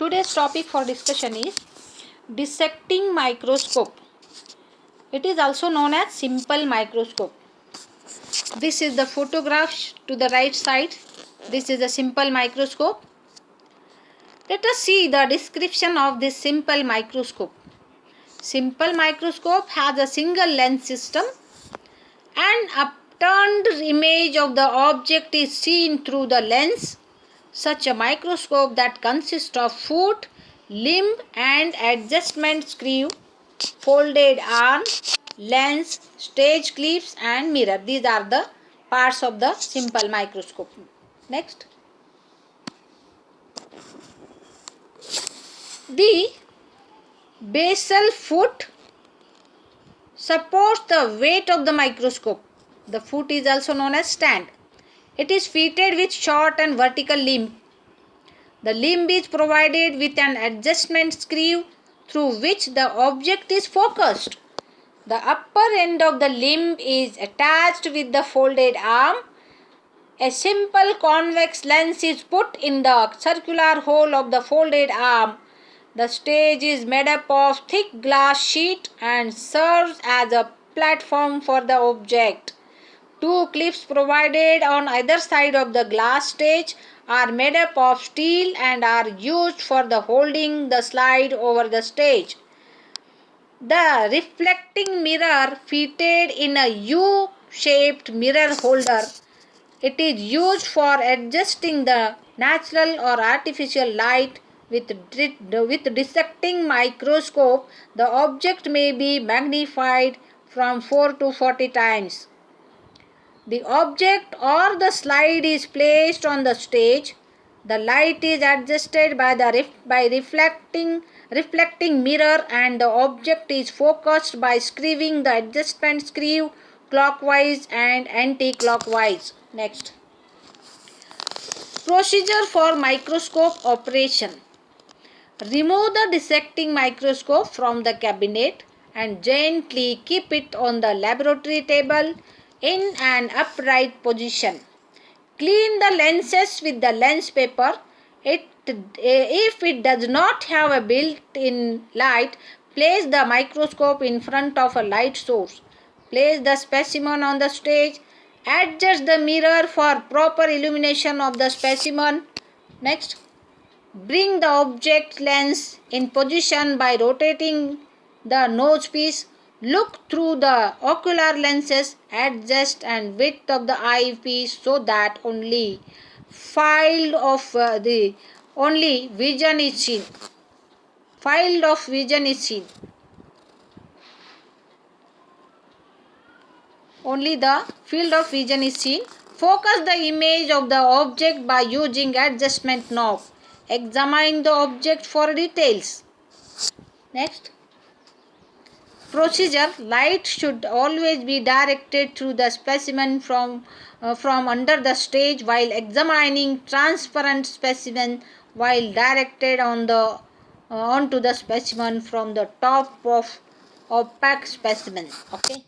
Today's topic for discussion is dissecting microscope. It is also known as simple microscope. This is the photograph to the right side. This is a simple microscope. Let us see the description of this simple microscope. Simple microscope has a single lens system. An upturned image of the object is seen through the lens. Such a microscope that consists of foot, limb and adjustment screw, folded arm, lens, stage clips and mirror. These are the parts of the simple microscope. Next. The basal foot supports the weight of the microscope. The foot is also known as stand. It is fitted with short and vertical limb. The limb is provided with an adjustment screw through which the object is focused. The upper end of the limb is attached with the folded arm. A simple convex lens is put in the circular hole of the folded arm. The stage is made up of thick glass sheet and serves as a platform for the object. Two clips provided on either side of the glass stage are made up of steel and are used for the holding the slide over the stage. The reflecting mirror fitted in a U-shaped mirror holder. It is used for adjusting the natural or artificial light. With dissecting microscope, the object may be magnified from 4 to 40 times. The object or the slide is placed on the stage. The light is adjusted by the reflecting mirror and the object is focused by screwing the adjustment screw clockwise and anti-clockwise. Next. Procedure for microscope operation. Remove the dissecting microscope from the cabinet and gently keep it on the laboratory table in an upright position. Clean the lenses with the lens paper. If it does not have a built-in light, place the microscope in front of a light source. Place the specimen on the stage. Adjust the mirror for proper illumination of the specimen. Next. Bring the object lens in position by rotating the nose piece. Look through the ocular lenses, adjust and width of the eyepiece so that only field of vision is seen. Field of vision is seen. Only the field of vision is seen. Focus the image of the object by using adjustment knob. Examine the object for details. Next. Procedure. Light should always be directed through the specimen from under the stage while examining transparent specimen while directed onto the specimen from the top of opaque specimen. Okay.